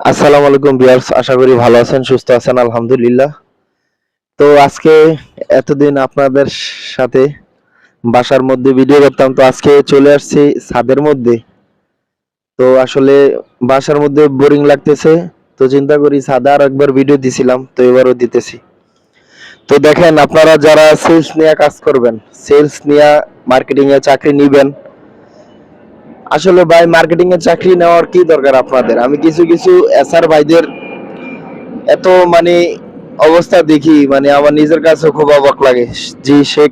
আসসালামু আলাইকুম ভিউয়ার্স, আশা করি ভালো আছেন, সুস্থ আছেন, আলহামদুলিল্লাহ। তো আজকে এতদিন আপনাদের সাথে বাসার মধ্যে ভিডিও করতাম, তো আজকে চলে আসছি ছাদের মধ্যে। তো আসলে বাসার মধ্যে বোরিং লাগতেছে, তো চিন্তা করি ছাদে আর একবার ভিডিও দিছিলাম, তো এবারও দিতেছি। তো দেখেন, আপনারা যারা সেলস নিয়ে কাজ করবেন, সেলস নিয়ে মার্কেটিং এ চাকরি নিবেন, আসলে ভাই মার্কেটিং এর চাকরি নেওয়ার কি দরকার আপনাদের? আমি কিছু কিছু এসআর ভাইদের এত মানে অবস্থা দেখি, মানে আমার নিজের কাছে খুব অবাক লাগে যে সে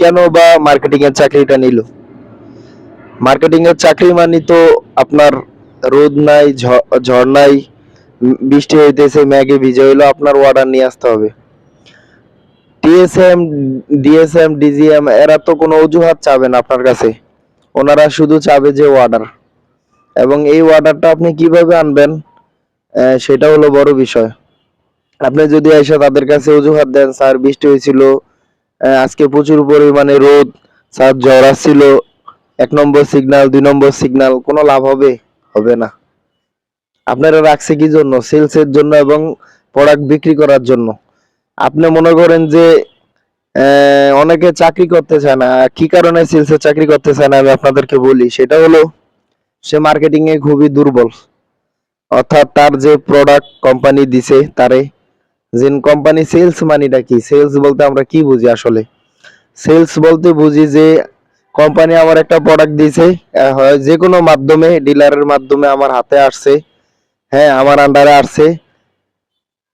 কেন বা মার্কেটিং এর চাকরিটা নিল। মার্কেটিং এর চাকরি মানে তো আপনার রোদ নাই, ঝড় নাই, বৃষ্টি হইতেছে, ম্যাগে ভিজে হইলো, আপনার অর্ডার নিয়ে আসতে হবে। টিএসএম, ডিএসএম, ডিজিএম এরা তো কোনো অজুহাত চাবে না আপনার কাছে, ওনারা শুধু চাবে যে অর্ডার, এবং এই অর্ডারটা আপনি কিভাবে আনবেন সেটা হলো বড় বিষয়। আপনি যদি এসে তাদের কাছে অজুহাত দেন, স্যার বৃষ্টি হয়েছিল, আজকে প্রচুর পরিমাণে রোদ, স্যার ঝড় আসছিল, 1 নম্বর সিগন্যাল, 2 নম্বর সিগন্যাল, কোনো লাভ হবে? হবে না। আপনারা রাখছে কি জন্য? সেলসের জন্য এবং প্রোডাক্ট বিক্রি করার জন্য। আপনি মনে করেন যে অনেকে চাকরি করতে চায় না, কি কারণে সেলসের চাকরি করতে চায় না আমি আপনাদেরকে বলি। সেটা হলো সে মার্কেটিং এ খুবই দুর্বল, অর্থাৎ তার যে প্রোডাক্ট কোম্পানি দিছে তারে, যে কোম্পানি সেলস মানিটা কি, সেলস বলতে আমরা কি বুঝি আসলে? সেলস বলতে বুঝি যে কোম্পানি আমার একটা প্রোডাক্ট দিছে, হয় যে কোনো মাধ্যমে, ডিলারের মাধ্যমে আমার হাতে আসছে, হ্যাঁ আমার আন্ডারে আসছে,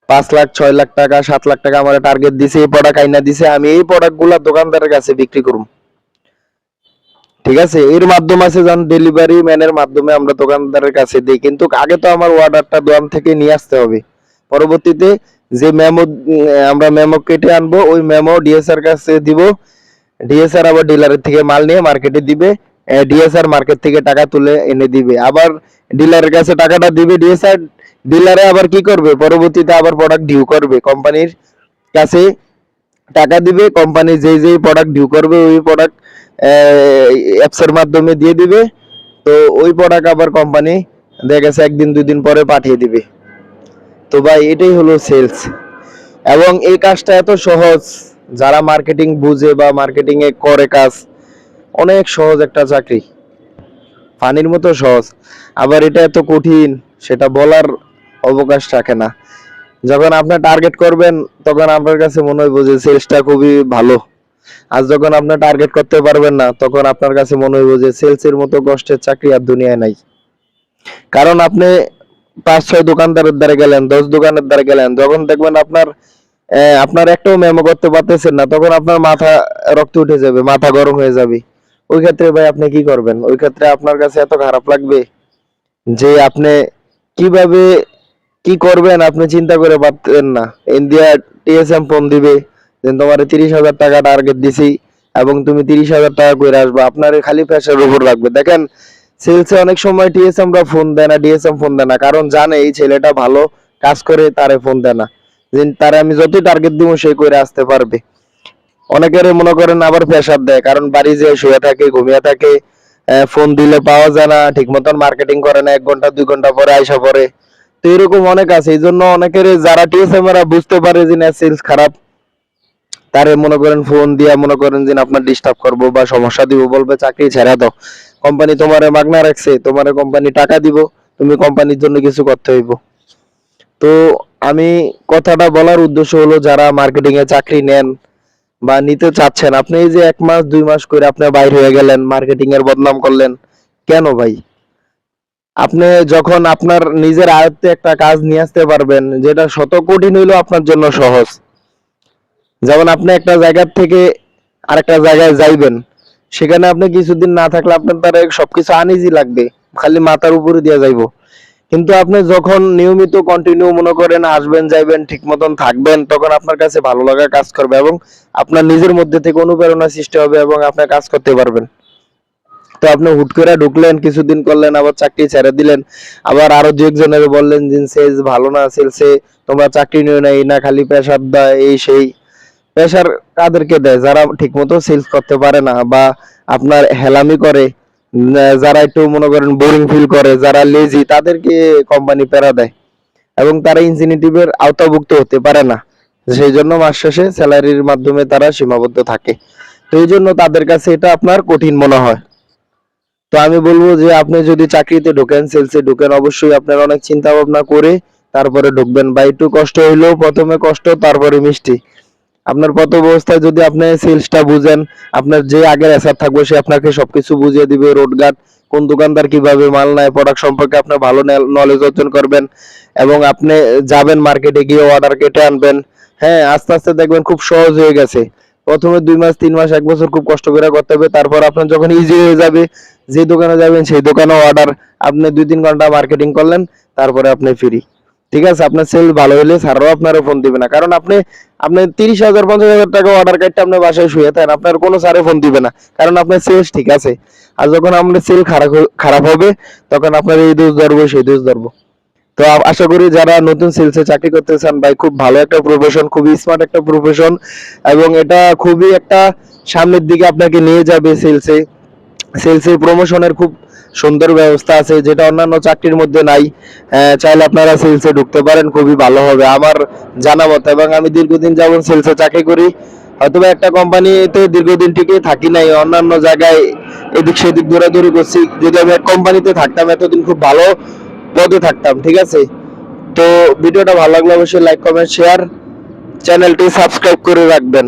5 লাখ, 6 লাখ টাকা, 7 লাখ টাকা আমার টার্গেট দিছে, এই প্রোডাক্ট আইনা দিছে, আমি এই প্রোডাক্ট গুলা দোকানদারের কাছে বিক্রি করুম। ঠিক আছে, এর মাধ্যম আছে যেমন ডেলিভারি ম্যানের মাধ্যমে আমরা দোকানদারের কাছে দিই, কিন্তু আগে তো আমার অর্ডারটা দোকান থেকে নিয়ে আসতে হবে। পরবর্তীতে যে মেমো, আমরা মেমো কেটে আনবো, ওই মেমো ডিএসআর কাছে দিব, ডিএসআর আবার ডিলারের থেকে মাল নিয়ে মার্কেটে দিবে, ডিএসআর মার্কেট থেকে টাকা তুলে এনে দিবে, আবার ডিলারের কাছে টাকাটা দিবে ডিএসআর, ডিলারে আবার কি করবে, পরবর্তীতে আবার প্রোডাক্ট ডিউ করবে কোম্পানির কাছে, টাকা দিবে, কোম্পানি যেই যেই প্রোডাক্ট ডিউ করবে ওই প্রোডাক্ট অ্যাপস এর মাধ্যমে দিয়ে দিবে। তো ওই প্রোডাক্ট আবার কোম্পানি দেখা গেছে 1 দিন 2 দিন পরে পাঠিয়ে দিবে। তো ভাই এটাই হলো সেলস, এবং এই কাজটা এত সহজ, যারা মার্কেটিং বুঝে বা মার্কেটিং এ করে কাজ, অনেক সহজ একটা চাকরি, পানির মতো সহজ। আবার এটা এত কঠিন সেটা বলার অবকাশ রাখে না। যখন আপনি টার্গেট করবেন তখন আপনার কাছে মনে হইব যে সেলসটা খুবই ভালো, আর যখন আপনি টার্গেট করতে পারবেন না তখন আপনার কাছে মনে হইব যে সেলসের মতো কষ্টের চাকরি আর দুনিয়ায় নাই। কারণ আপনি 5-6 দোকানদারের দ্বারা গেলেন, 10 দোকানের দ্বারা গেলেন, যখন দেখবেন আপনার আপনার একটাও মেমো করতে পারতেছেন না, তখন আপনার মাথা রক্ত উঠে যাবে, মাথা গরম হয়ে যাবে। ওই ক্ষেত্রে ভাই আপনি কি করবেন? ওই ক্ষেত্রে আপনার কাছে এত খারাপ লাগবে যে আপনি কিভাবে কি করবেন আপনি চিন্তা করে পারতেন না। ইন্ডিয়া টিএসএম ফোন দিবে যে তোমার 30,000 টাকা টার্গেট দিছি এবং তুমি 30,000 টাকা করে আসবে, আপনার খালি প্রেশার উপর রাখবে। দেখেন, সেলসে অনেক সময় টিএসএম রা ফোন দেয় না, ডিএসএম ফোন দেয় না, কারণ জানে এই ছেলেটা ভালো কাজ করে, তারে ফোন দেয় না, যে তারে আমি যতই টার্গেট দিব সে করে আসতে পারবে। অনেকের মনে করেন আবার প্রেশার দেয়, কারণ বাড়ি যে শুয়ে থাকে, ঘুমিয়ে থাকে, ফোন দিলে পাওয়া যায় না, ঠিক মতন মার্কেটিং করে না, 1 ঘন্টা 2 ঘন্টা পরে আইসা পরে। তো এরকম অনেক আছে, এই জন্য অনেকের যারা টিএসএম এরা বুঝতে পারে যে না সেলস খারাপ, তারে মনে করেন ফোন দিয়া মনে করেন যে আপনার ডিস্টার্ব করবো বা সমস্যা দিব, বলবে চাকরি ছেড়ে দাও, কোম্পানি তোমারে মাগনা রাখছে, তোমারে কোম্পানি টাকা দিব, তুমি কোম্পানির জন্য কিছু করতে হইব। তো আমি কথাটা বলার উদ্দেশ্য হলো, যারা মার্কেটিং এ চাকরি নেন বা নিতে চাচ্ছেন, আপনি এই যে 1 মাস 2 মাস করে আপনি বাইর হয়ে গেলেন, মার্কেটিং এর বদনাম করলেন কেন ভাই? আপনি যখন আপনার নিজের আয়ত্তে একটা কাজ নিয়ে আসতে পারবেন, যেটা শত কঠিন হইলেও আপনার জন্য সহজ, যেমন আপনি একটা জায়গা থেকে আরেকটা জায়গায় যাইবেন, সেখানে আপনি কিছুদিন না থাকলে আপনার দ্বারা সবকিছু আনইজি লাগবে, খালি মাথার উপরে দিয়ে যাইবো। কিন্তু আপনি যখন নিয়মিত কন্টিনিউ মনে করেন আসবেন যাইবেন, ঠিক মতন থাকবেন, তখন আপনার কাছে ভালো লাগা কাজ করবে এবং আপনার নিজের মধ্যে থেকে অনুপ্রেরণা সৃষ্টি হবে এবং আপনি কাজ করতে পারবেন। তো আপনি হুট করে ঢুকলেন, কিছুদিন করলেন, আবার চাকরি ছেড়ে দিলেন, আবার আরো 2 একজনের বললেন যে সেলস ভালো না, সেলসে তোমরা চাকরি নিও না, এই না খালি প্রেশার দেয়, এই সেই। প্রেশার কাদেরকে দেয়? যারা ঠিকমতো সেলস করতে পারে না বা আপনার হেলামি করে, যারা একটু মনে করেন বোরিং ফিল করে, যারা লেজি, তাদেরকে কোম্পানি প্যারা দেয়। এবং তারা ইনসেনটিভের আওতাভুক্ত হতে পারে না, সেই জন্য মাস শেষে স্যালারির মাধ্যমে তারা সীমাবদ্ধ থাকে। তো এই জন্য তাদের কাছে এটা আপনার কঠিন মনে হয়। তো আমি বলবো যে আপনি যদি চাকরিতে ঢোকেন, সেলসে ঢোকেন, অবশ্যই আপনার অনেক চিন্তা ভাবনা করে তারপরে ঢুকবেন বা একটু কষ্ট হইলেও প্রথমে কষ্ট তারপরে মিষ্টি। আপনার প্রথম অবস্থায় যদি আপনি সেলসটা বুঝেন, আপনার যে আগের এসআর থাকবে সে আপনাকে সবকিছু বুঝিয়ে দিবে, রোডঘাট কোন দোকানদার কিভাবে মাল নেয়, প্রোডাক্ট সম্পর্কে আপনি ভালো নলেজ অর্জন করবেন এবং আপনি যাবেন মার্কেটে গিয়ে অর্ডার কেটে আনবেন। হ্যাঁ, আস্তে আস্তে দেখবেন খুব সহজ হয়ে গেছে। প্রথমে 2 মাস 3 মাস 1 বছর খুব কষ্ট করে করতে হবে, তারপর আপনার যখন ইজি হয়ে যাবে, যে দোকানে যাবেন সেই দোকানে অর্ডার, আপনি 2-3 ঘন্টা মার্কেটিং করলেন, তারপরে আপনি ফ্রি। ঠিক আছে, আপনার সেল ভালো হলে স্যাররাও আপনারও ফোন দিবে না, কারণ আপনি আপনি 30,000 50,000 টাকা অর্ডার কাটতে আপনার বাসায় শুয়ে থাকেন, আপনার কোনো স্যারে ফোন দিবে না, কারণ আপনার সেলস ঠিক আছে। আর যখন আপনার সেল খারাপ হবে, তখন আপনার এই দোষ ধরবো সেই দোষ ধরবো। তো আশা করি যারা নতুন সেলসে চাকরি করতে চান ভাই, খুব ভালো একটা প্রফেশন, খুবই স্মার্ট একটা প্রফেশন, এবং এটা খুবই একটা সামনের দিকে আপনাকে নিয়ে যাবে। সেলসে প্রমোশনের খুব সুন্দর ব্যবস্থা আছে, যেটা অন্যান্য চাকরির মধ্যে নাই। চাইলে আপনারা সেলসে ঢুকতে পারেন, খুবই ভালো হবে আমার জানা মতে। এবং আমি দীর্ঘদিন যাবত সেলসে চাকরি করি, হয়তোবা একটা কোম্পানিতে দীর্ঘদিন টিকে থাকি নাই, অন্যান্য জায়গায় এদিক সেদিক দৌড়াদৌড়ি করছি। যদি আমি এক কোম্পানিতে থাকতাম এতদিন খুব ভালো পদে থাকতাম। ঠিক আছে, তো ভিডিওটা ভালো লাগলে অবশ্যই লাইক কমেন্ট শেয়ার, চ্যানেলটি সাবস্ক্রাইব করে রাখবেন।